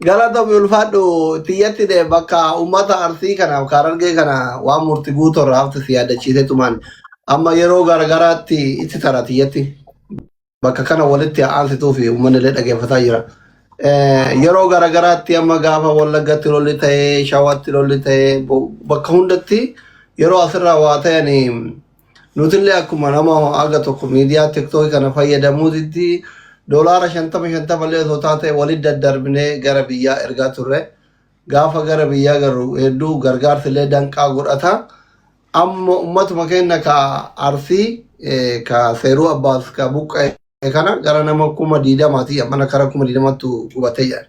galata ulfaadhu tiyyatti de bakka ummata arsii kana karargee kana waan murti guutuu irraa hafte si yaadachiisee tumaan amma yeroo garagaraatti itti tara tiyyatti bakka kana walitti aansituu fi uummanni illee dhaggeeffataa jira. Yeroo garagaraatti amma gaafa Wallaggatti lolli ta'ee Shawatti lolli ta'ee bakka hundatti yeroo asirraa waa ta'anii nutillee akkuma nama aga tokko miidiyaa tiktookii kana fayyadamuutitti doolaara 50 illee osoo taate walitti daddarbinee gara biyyaa ergaa turre gaafa gara biyyaa garuu hedduu gargaarsi illee danqaa godhata. Amma ummatuma keenya ka arsii ka seeruu abbaas ka buqqa'e kana gara nama 20,000 mana kara 20,000 qubatee jira.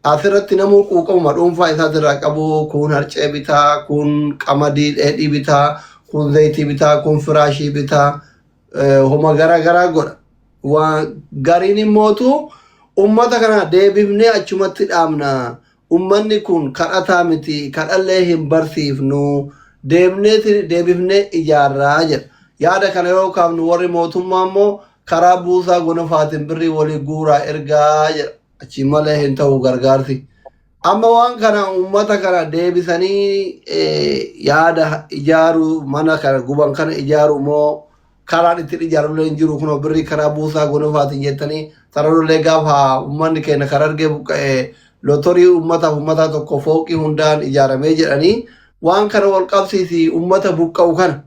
Asirratti namuu quuqamuma dhuunfaa isaatirraa qabu kun harcee bitaa kun qamadii dheedhii bitaa kun zayitii bitaa kun firaashii bitaa homa garaa godha. Waan gariin immootu ummata kana deebifnee achumatti dhaabna. Ummanni kun kadhataa miti kadhallee hin barsiifnu deebifnee ijaarraa jedha. Yaada kana yeroo kaafnu warri mootummaa immoo karaa buusaa gonofaatiin birrii walii guuraa ergaa jedha. Achi malee hin ta'u gargaarsi. Amma waan kana ummata kana deebisanii yaada ijaaru mana kana guban kana ijaaru moo karaan itti ijaarullee hin jiru kunoo birrii karaa buusaa gonofaatiin jettanii sararullee gaafa ummanni keenya karargee buqqa'ee lotorii ummata tokko fooqii hundaan ijaaramee jedhanii waan kana wal qabsiisi ummata buqqa'u kana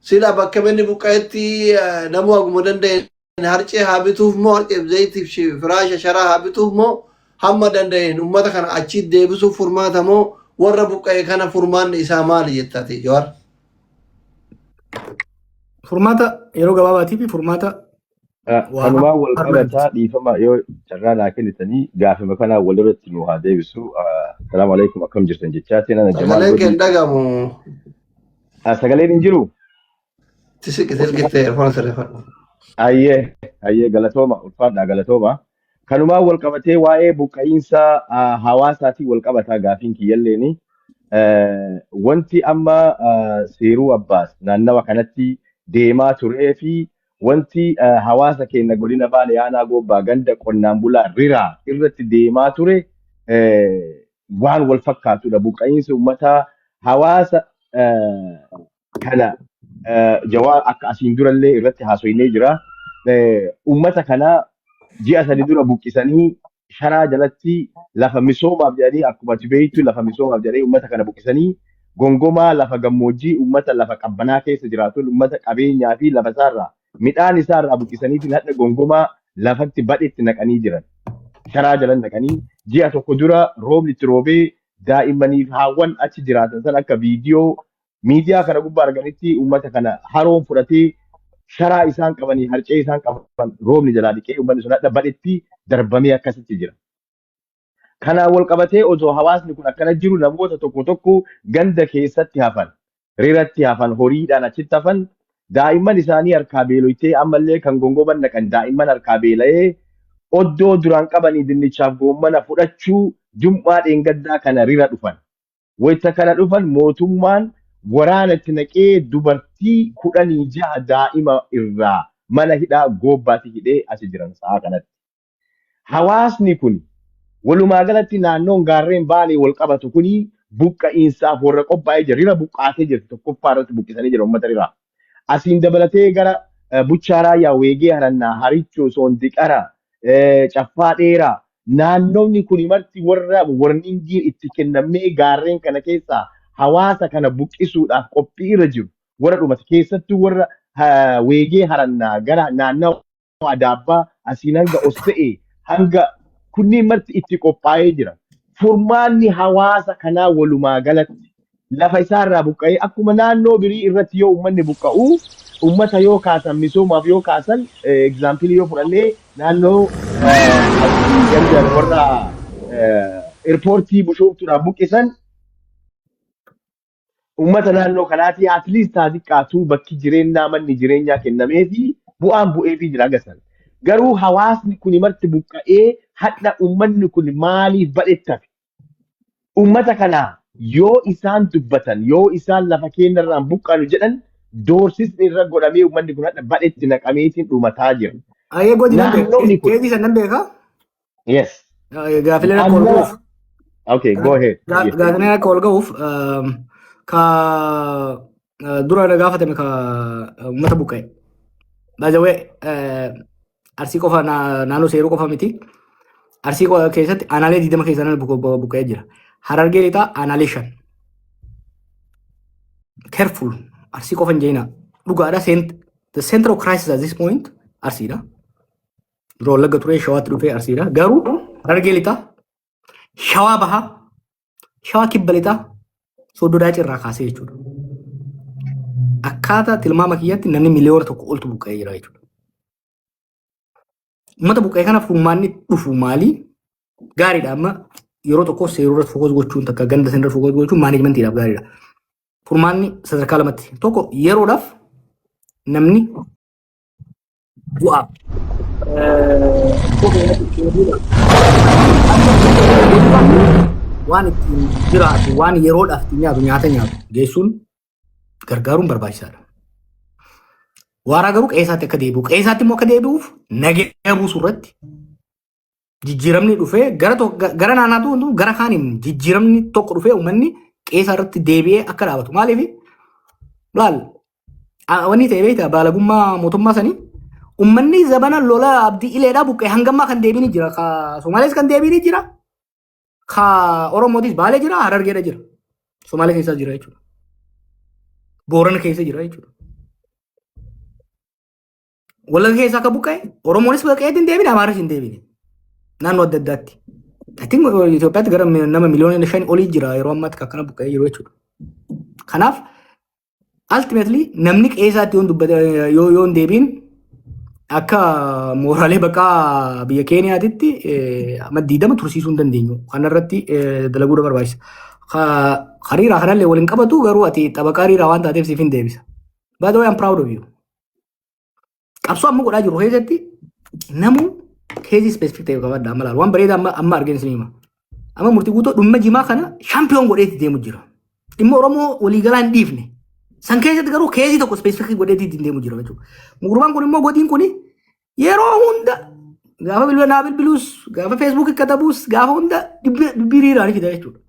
sila bakka inni buqqa'etti namuu haguma danda'e harcee haa bituuf moo harcee zayitiif firaasha sharaa haa bituuf moo hamma danda'een ummata kana achi deebisuuf furmaata moo warra buqqa'e kana furmaanni isaa maali jettati Jawaar? Furmaata yeroo gabaabaatii fi furmaata kanumaa wal qabataa dhiifama yoo carraa naa kennitanii gaafima kanaa walirratti nu haa deebisu. Salaamu alaikum akkam jirtan jechaa seenaan Sagaleen kee hin dhagamu. Sagaleen hin jiru? Silkittee erfana sirreeffadhu. Ayyee galatooma ulfaadhaa galatooma. Kanumaa wal qabatee waa'ee buqqa'iinsa hawaasaatii wal qabataa gaafiin kiyyalleeni. Wanti amma seeruu abbaas naannawa kanatti deemaa turee fi wanti hawaasa keenya godina Baale Yaanaa Goobbaa ganda qonnaan bulaa riraa irratti deemaa ture waan wal fakkaatudha. Buqqa'iinsa uummataa hawaasa kana Jawaar akka asiin durallee irratti haasoinee jira. Uummata kana ji'a 3 dura buqqisanii sharaa jalatti lafa misoomaaf jedhanii akkuma ati beektu lafa misoomaaf jedhanii uummata kana buqqisanii gongomaa lafa gammoojjii uummata lafa qabbanaa keessa jiraatu uummata qabeenyaa fi lafa isaarraa midhaan isaarraa buqqisaniitiin hadha gongomaa lafatti badhetti naqanii jiran. Sharaa jalan naqanii ji'a tokko dura roobni itti roobee daa'immaniif haawwan achi jiraatan san akka viidiyoo miidiyaa kana gubbaa arganitti uummata kana haroon fudhatee sharaa isaan qabanii harcee isaan qaban roobni jalaa dhiqee uummanni sun hadha badhetti darbamee akkasitti jira. Kanaan wal qabatee osoo hawaasni kun akkana jiru namoota tokko ganda keessatti hafan riratti hafan horiidhaan achitti hafan daa'imman isaanii harkaa beeloytee ammallee kan gongoman naqan daa'imman harkaa beela'ee oddoo duraan qabanii dinnichaaf goommana fudhachuu jum'aa dheengaddaa kana rira dhufan. Wayita kana dhufan mootummaan waraana itti naqee dubartii 16 daa'ima irraa mana hidhaa Goobbaatti hidhee asi jiran sa'a kanatti. Hawaasni kun walumaa galatti naannoon gaarreen Baalee wal qabatu kuni buqqa'iinsaaf warra qophaa'ee jira. Rira buqqaatee jirti tokkoffaa irratti buqqisanii jira uummata riraa. Asiin dabalatee gara Buchaaraa Yaawweegee Harannaa Harichoo Soondiqara Caffaa Dheeraa naannoonni kun marti warra warningiin itti kennamee gaarreen kana keessaa hawaasa kana buqqisuudhaaf qophii irra jiru. Warra dhumate keessattuu warra Weegee Harannaa gara naannoo Adaabbaa asiin hanga Ossa'ee hanga kunniin marti itti qophaa'ee jira. Furmaanni hawaasa kanaa walumaa galatti lafa isaarraa buqqa'ee akkuma naannoo birii irratti yoo uummanni buqqa'u uummata yoo kaasan misoomaaf yoo kaasan egzaampilii yoo fudhannee naannoo gargar warra eerpoortii bushooftuudhaan buqqisan uummata naannoo kanaatii atliist xiqqaatu bakki jireenyaa manni jireenyaa kennamee fi bu'aan bu'eefii jira agasan. Garuu hawaasni kun marti buqqa'ee hadha uummanni kun maaliif badhettafe? Uummata kana yoo isaan dubbatan yoo isaan lafa keenyarraan buqqanu jedhan doorsisni irra godhamee uummanni kun hadha badhetti naqameetiin dhumataa jira. Ayyee godina keetii sannan beekaa? Yes. Gaafileen akka ol ga'uuf. Okay, go ahead. Gaafileen akka ol ga'uuf ka dura gaafatame ka uummata buqqa'e. Baajawee arsii qofa naannoo seeruu qofa miti. Arsii keessatti aanaalee 20 keessatti buqqa'ee jira. Harargee lixaa aanaalee 5. Careful. Arsii qofa hin jeenaa. Dhugaadha. The center of crisis at this point arsiidha. Yeroo Wallagga ture shawaatti dhufee arsiidha. Garuu Harargee lixaa, shawaa bahaa, shawaa kibba lixaa, Sooddo Daacii irraa kaasee jechuudha. Akkaataa tilmaama kiyyaatti namni miliyoona tokko oltu buqqa'ee jira jechuudha. Uummata buqqa'ee kana furmaanni dhufu maali? Gaariidha. Amma yeroo tokko seeruu irratti fokus gochuun takka ganda sana irratti fokus gochuun maanejmentiidhaaf gaariidha. Furmaanni sadarkaa lamatti. Tokko yeroodhaaf namni bu'aa. Waan ittiin jiraatu, waan yeroodhaaf ittiin nyaatu geessuun gargaaruun barbaachisaadha. Waaraa garuu qe'eessaatti akka deebi'u. Qe'eessaatti immoo akka deebi'uuf nageenya buusuu irratti jijjiiramni dhufee gara naannaatu gara kaaniin jijjiiramni tokko dhufee uummanni qe'eessaa irratti deebi'ee akka dhaabatu. Maaliif laal wanni ta'e beektaa baalagummaa mootummaa sanii uummanni zabana lola abdii ileedhaa buqqee hangammaa kan deebiin jira. Ka Somaalees kan deebiin jira. Ka Oromootis Baalee jira. Harargeedha jira. Somaalee keessa jira jechuudha. Boorana keessa jira jechuudha. Wallagga keessa akka buqqee Oromoonis buqqee hin deebiin Amaaras hin deebiin. Naannoo adda addaatti. Itoophiyaatti gara nama miliyoona 5 olii jira yeroo ammaatti akkana buqqee jiru jechuudha. Kanaaf ultimately namni qe'eessaatti yoo hin deebiin akka mooraalee baqaa biyya Keeniyaatitti amma 20 tursiisuu hin dandeenyu. Kanarratti dalaguudha barbaachisa. Hariiraa kanallee waliin qabatu garuu ati xabaqaa hariiraa waan taateef siif hin deebisa. By the way, I'm proud of you. Qabsoo amma godhaa jiru keessatti namuu keezii specific ta'e qabadha amma laal. Waan bareedaa amma arginu sinima. Amma murtii guutuu dhumma jimaa kana shaampiyoon godheetti deemu jira. Dhimma Oromoo waliigalaa hin dhiifne. San keessatti garuu keezii tokko specific godheetti deemu jira jechuudha. Mugurbaan kun immoo godhiin kun yeroo hunda gaafa bilbilaa bilbiluus gaafa Facebook katabuus gaafa hunda dibiriiraan fida jechuudha.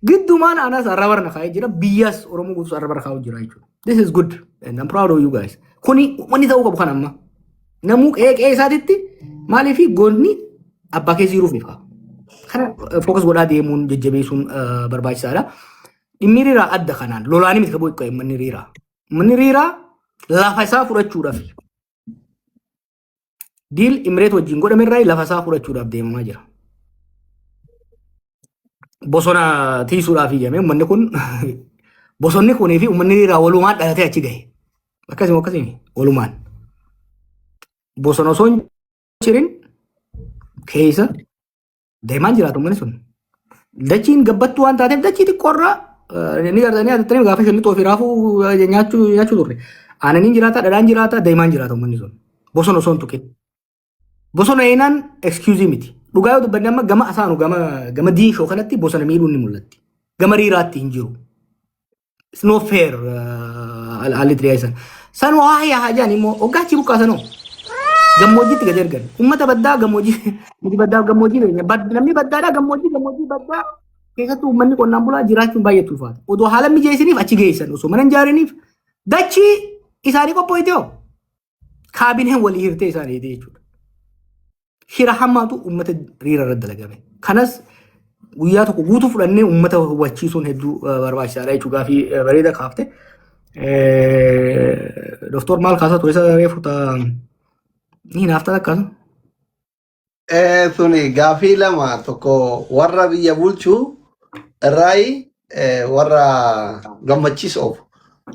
Giddumaan anas arraba na kaa'ee jira biyyas Oromoo guutuu arraba kaa'u jira jechuudha. This is good and I'm proud of you guys. Kuni wanni ta'uu qabu kan amma. Namuu qe'ee isaatitti maaliif goonni abbaa keessa jiruuf ni fa'a. Kana focus godhaa deemuun jajjabeessuun barbaachisaadha. Dhimmi riiraa adda kanaan lolaanii miti qabuu qabu manni riiraa. Manni riiraa lafa isaa fudhachuudhaaf diil Imireet wajjin godhamerraa lafa isaa fudhachuudhaaf deemamaa jira. Bosona tiisuudhaaf iyyame uummanni kun bosonni kunii fi uummanni riiraa walumaan dhalatee achi gahe. Akkasuma walumaan. Bosona osoo hin jirin keessa deemaan jiraatu uummanni sun. Dachiin gabbattuu waan taateef dachii xiqqoorraa ni gargaaranii adeemtanii gaafa shallixoo fi raafuu nyaachuu turre. Aananiin jiraata, dhadhaan jiraata, deemaan jiraata uummanni sun. Bosona osoo hin tuqin. Bosona eenaan excuse miti. Dhugaa yoo dubbanne amma gama asaanu gama diinshoo kanatti bosona miidhuun ni mul'atti. Gama riiraatti hin jiru. It's no fair haalli itti dhiyeessan. San waa hajaan immoo hoggaachi buqqaasanoo. Gammoojjiitti gad ergan. Uummata baddaa gammoojjii namni baddaadhaa gammoojjii baddaa keessatti uummanni qonnaan bulaa jiraachuun baay'ee ulfaata. Odoo haala mijeessiniif achi geessan osoo mana hin ijaariniif dachii isaanii qophooyte hoo kaabineen walii hirtee isaanii jechuudha. Shira hammaatu uummata riira irratti dalagame. Kanas guyyaa tokko guutuu fudhannee uummata hubachiisuun hedduu barbaachisaadha jechuudha fi bareeda kaafte. Doktor maal kaasaa ture isa reefu ta'a. Ni naafta akkasuma. Suni gaafii lama tokko warra biyya bulchuu irraayi warra gammachiisuuf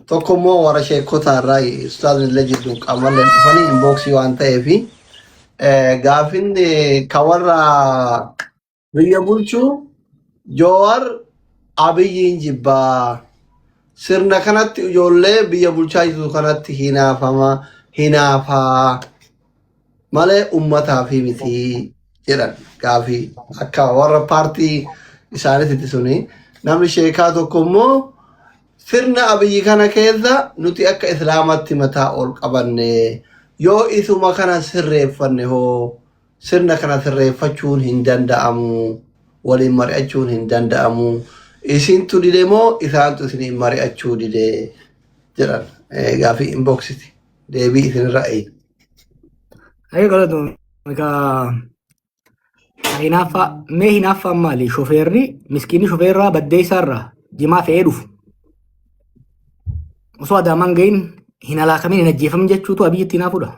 tokko immoo warra sheekota irraayi ustaazni illee jidduun qaamallee dhufanii inboksii waan ta'eefi gaafiin ka warra biyya bulchuu Joowar Abiyyiin jibbaa sirna kanatti ijoollee biyya bulchaa jiru kanatti hinaafaa malee uummataa fi miti jedhan gaafii akka warra paartii isaaniitti suni namni sheekaa tokko immoo sirna Abiyyi kana keessa nuti akka islaamatti mataa ol qabanne yoo isuma kana sirreeffanne hoo sirna kana sirreeffachuun hin danda'amu. Waliin mari'achuun hin danda'amu. Isintu dide moo isaantu isiniin mari'achuu dide jedhan gaafii inboxiti. Deebii isinirraa eegu. Ayo kalau tu mereka mee hinaaffaan maali? Shofeerri miskiinni shofeerraa baddee isaarraa jimaa fe'ee dhufu. Osoo adaamaan gahin hin alaakamin hin ajjeefamin jechuutu abiyyatti hinaafuudha.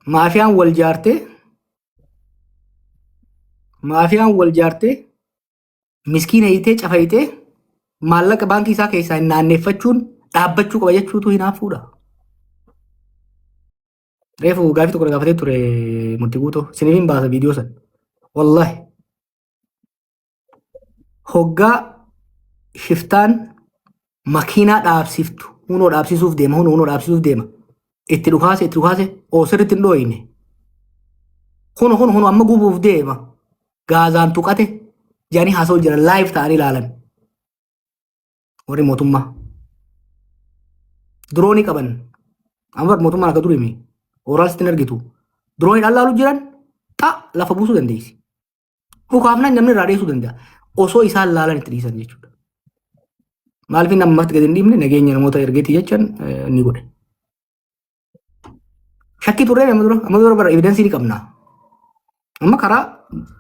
Maafiyaan wal jaartee miskiina hiitee cafayitee maallaqa baankii isaa keessaa hin naanneeffachuun dhaabbachuu qaba jechuutu hinaafuudha. Reefu gaafii tokko gaafatee ture murtii guutoo isiniif hin baasa viidiyoo san. Wallahi hoggaa shiftaan makiinaa dhaabsiftu hunoo dhaabsisuuf deema itti dhukaase sirriitti hin dhooyine huno amma gubuuf deema gaazaan tuqate jedhanii haasa'u jiran laayif ta'anii ilaalan warri mootummaa diroonii qaban amma mootummaan akka durimi oraalsitti hin argitu diroonii dhallaalu jiran lafa buusuu dandeessi dhukaafnaan namni irraa dheessuu danda'a osoo isaan laalan itti dhiisan jechuudha. Maaliif namatti gadi hin dhiibne nageenya namoota ergeetii jechaan ni godhe. Shakkii turree amma dura bara evidensii ni qabna. Amma karaa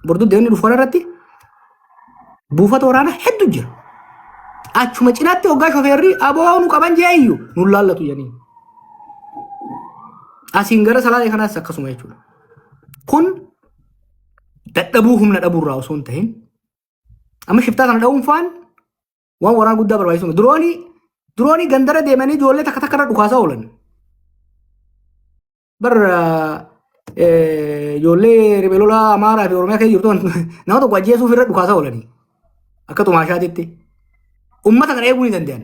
borduu deemni dhufu irratti buufata waraanaa hedduu jira. Achuma cinaatti hoggaa shofeerri aboo nu qaban jee iyyuu nu laallatu jedhanii. Asiin gara salaalee kanaas akkasuma jechuudha. Kun dadhabuu humna dhabuurraa osoo hin ta'in amma shiftaa kana dha'uunfaan waan waraana guddaa barbaachisu. Diroonii gandara deemanii ijoollee takka irra dhukaasaa oolan. Ijoollee ribeelolaa Amaaraa fi Oromiyaa keessa jirtu nama tokko ajjeesuuf irra dhukaasaa oolanii akka xumaashaatitti. Uummata kana eeguu ni danda'an.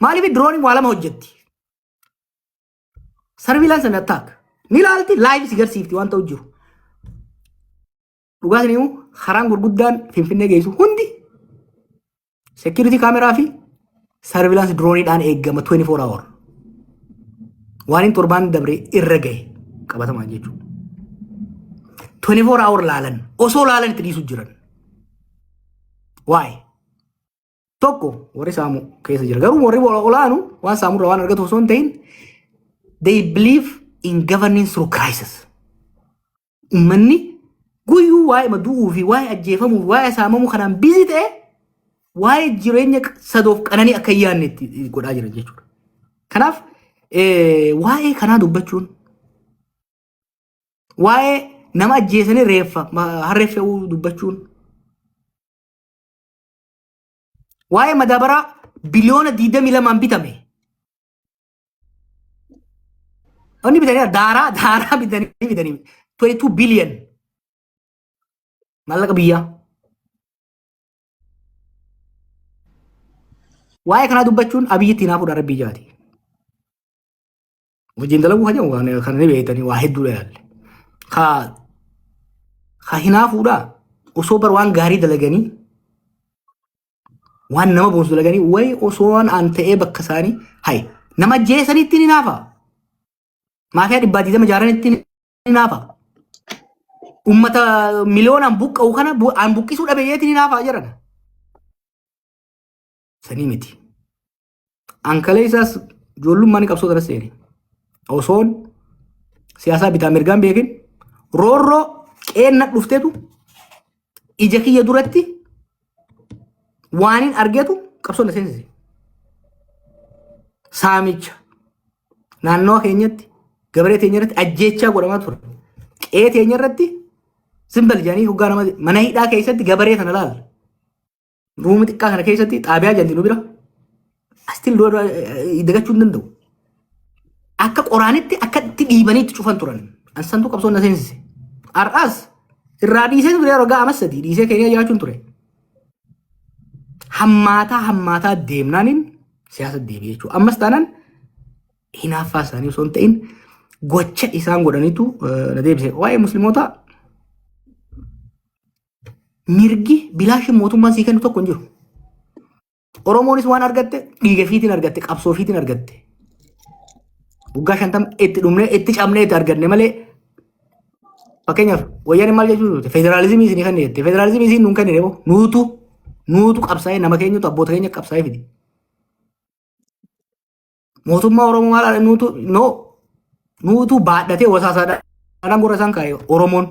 Maaliif dirooniin waa lama hojjetti? Sarviilaansi and attack. Ni ilaalti laayif si garsiifti waan ta'u jiru. Dhugaatiin immoo karaan gurguddaan Finfinnee geessu hundi security kaameraa fi sarviilaansi dirooniidhaan eegama 24 hour. Waan hin torbaan dabre irra gahe qabatamaa jechuudha. 24 hour laalan osoo laalan itti dhiisu jiran. Waa'ee tokko warri saamu keessa jira. Garuu warri olaanu waan saamurra waan argatu osoo hin ta'in they believe in governing through crisis. Uummanni guyyuu waa'ee madu'uu fi waa'ee ajjeefamuu fi waa'ee saamamuu kanaan bizii ta'e waa'ee jireenya sadoof qananii akka hin yaadne itti godhaa jiran jechuudha. Kanaaf waa'ee kanaa dubbachuun waa'ee nama ajjeesanii reeffa harreeffa'uu dubbachuun waa'ee madaabaraa biliyoona 22 bitame. Oni bitanii daaraa bitanii 22 billion maallaqa biyyaa. Waa'ee kanaa dubbachuun abiyyitti hinaafuudha rabbii jaati. Wajjin dalaguu hajamu kan ni beeytanii waa hedduudha yaalle. Ka hinaafuudha osoo bar waan gaarii dalaganii waan nama boonsu dalaganii wayi osoo waan aan ta'ee bakka isaanii hay nama ajjeesanitti ni naafa. Maafiyaa dhibbaatii sama jaaranitti ni naafa. Uummata miliyoonaan buqqa'u kana aan buqqisuu dhabeeyyeetti ni naafa jiran. Sanii miti. Ankalee isaas ijoollummaan qabsoo irra seeni. Osoon siyaasaa bitaa mirgaan beekin roorroo qeenna dhufteetu ija kiyya duratti waanin argeetu qabsoo na seensise. Saamicha naannoo keenyatti gabaree teenya irratti ajjeechaa godhamaa ture. Qe'ee teenya irratti simbal jedhanii hoggaa nama mana hidhaa keessatti gabaree sana laala. Ruumi xiqqaa kana keessatti xaabiyaa janti nu bira astiin dagachuu hin danda'u. Akka qoraanitti akka itti dhiibanii itti cufan turan. Ansantu qabsoo na seensise. Har'aas irraa dhiisee ture yeroo ga'a sadii dhiisee keenya jiraachuun ture. Hammaataa deemnaaniin siyaasa deebi'ee jechuudha. Ammas taanaan hinaaffaa isaanii osoo hin ta'in gocha isaan godhaniitu na deebise. Waa'ee musliimotaa mirgi bilaashin mootummaan sii kennu tokko hin jiru. Oromoonis waan argatte dhiiga fiitiin argatte qabsoo fiitiin argatte. Waggaa 50 itti dhumnee itti cabnee itti arganne malee Fakkeenyaaf wayyaaneen maal jechuudha federaalizimii isinii kan jette federaalizimii isin nuun kennine moo nuutu qabsaa'ee nama keenyatu abboota keenya qabsaa'ee fide. Mootummaa Oromoo maal nuutu baadhatee wasaasaadhaan gurra isaan kaa'e Oromoon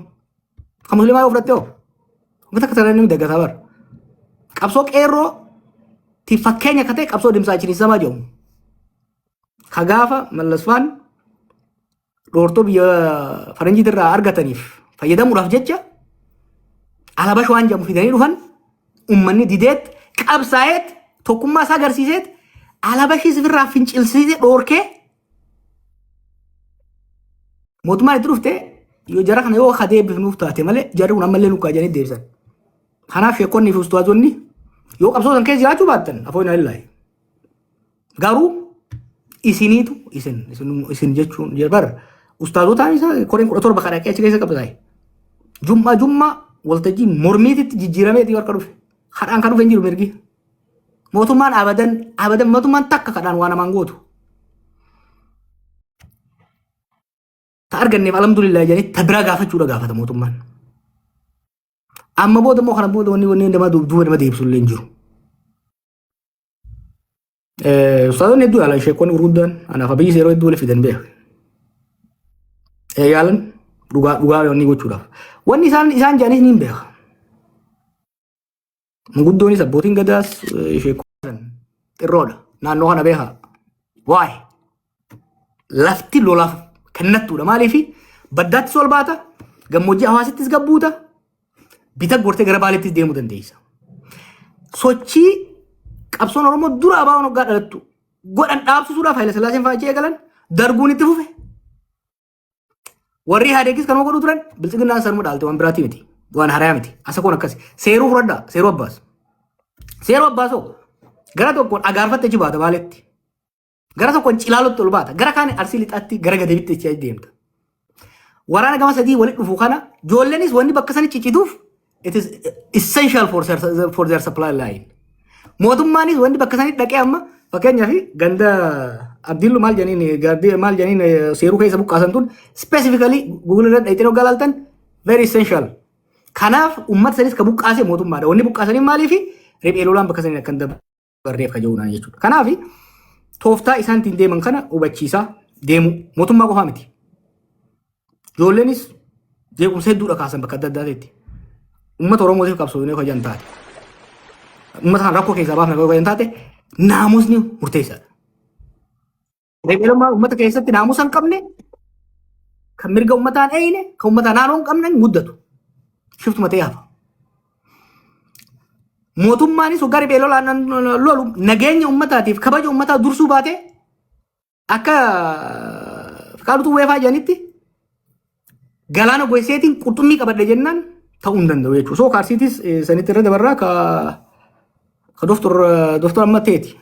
kan musliimaa yoo fudhatte hoo wanta akka sarara inni daggataa bara. Qabsoo qeerroo ti fakkeenya akka ta'e qabsoo dimsaa chiniisamaa jedhamu. Ka gaafa mallasfaan dhoortoo biyya faranjiitirraa argataniif fayyadamuudhaaf jecha alaabaa shawaan jedhamu fidanii dhufan uummanni dideet qabsaa'eet tokkummaa isaa agarsiiseet alaabaa ishee sifirraa fincilsiisee dhoorkee mootummaan itti dhufte yoo jara kana yoo kadeebifnuuf taate malee jarri kun ammallee nukaa jedhanii deebisan. Kanaaf sheekonni fi ustaazonni yoo qabsoo san keessa jiraachuu baattan afoo hin alillahi. Garuu isiniitu isin jechuun bara ustaazotaan isaa koreen 17 kadhaqee achi keessa qabsaa'e. Jummaa waltajjii mormiititti jijjiirameeti harka dhufe. Kadhaan kan dhufe hin jiru mirgi. Mootummaan abadan mootummaan takka kadhaan waan namaan gootu. Ta arganneef alhamdulillah jedhanii ta biraa gaafachuudha gaafata mootummaan. Amma booda immoo kana booda wanni duuba nama deebisuu illee hin jiru. Ustaazonni hedduu yaalan sheekonni gurguddaan anaaf abiyyi yeroo hedduu waliif fidan beeku. Yaalan dhugaa wanni gochuudhaaf. Wanni isaan jedhanis ni beeka. Manguddoonis abbootiin gadaas sheekonni xirroodha. Naannoo kana beeka. Waa'ee lafti lolaaf kennattuudha. Maaliifi baddaattis ol baata gammoojjii hawaasittis gabbuuta bita gortee gara baaleettis deemuu dandeessa. Sochii qabsoon Oromoo dura abaa waggaa dhalattu godhan dhaabsisuudhaaf Haayile Sillaaseen fa'aa jee galan darbuun itti fufe. Warri Ihaadeegis kanuma godhu turan bilchiginnaan sarmuu dhaalte waan biraatii miti waan harayaa miti asa kun akkasi seeruu fudhadhaa seeruu abbaas. Seeruu abbaasoo gara tokkoon agaarfatte achi baata baaleetti gara tokkoon cilaalutti ol baata gara kaan arsii lixaatti gara gadeebitti achi deemta. Waraana gama sadii walitti dhufu kana joolleenis wanni bakka sani ciccituuf it is essential for their supply line. Mootummaanis wanti bakka sanii dhaqee amma fakkeenyaaf ganda abdiillu maal janiin seeruu keessa buqqaasan tun specifically Google irra dhayxee yoo galaaltan very essential. Kanaaf uummata sanis ka buqqaase mootummaadha. Wanni buqqaasanii maaliifi riphee lolaan bakka sanii akkan dabarreef kajaa'uudhaan jechuudha. Kanaaf tooftaa isaan ittiin deeman kana hubachiisaa deemu mootummaa qofaa miti. Ijoolleenis jeequmsa hedduudha kaasan bakka adda addaatti. Uummata Oromootiif qabsoofnee hojjan taate. Uummata kan rakkoo keessaa baafnee hojjan taate naamusni murteessaadha. Reebeelummaa uummata keessatti naamusa hin qabne kan mirga uummataan eeyine kan uummataa naannoo hin qabne muddatu. Shiftuma ta'ee hafa. Mootummaanis waggaa reebeelolaan lolu nageenya uummataatiif kabaja uummataa dursuu baatee akka Fikaaduutu weefaa jedhanitti galaana goseetiin qurxummii qabadhe jennaan ta'uu hin danda'u jechuudha. Soo kaarsiitis sanitti irra dabarraa ka Doftor Ammatteeti.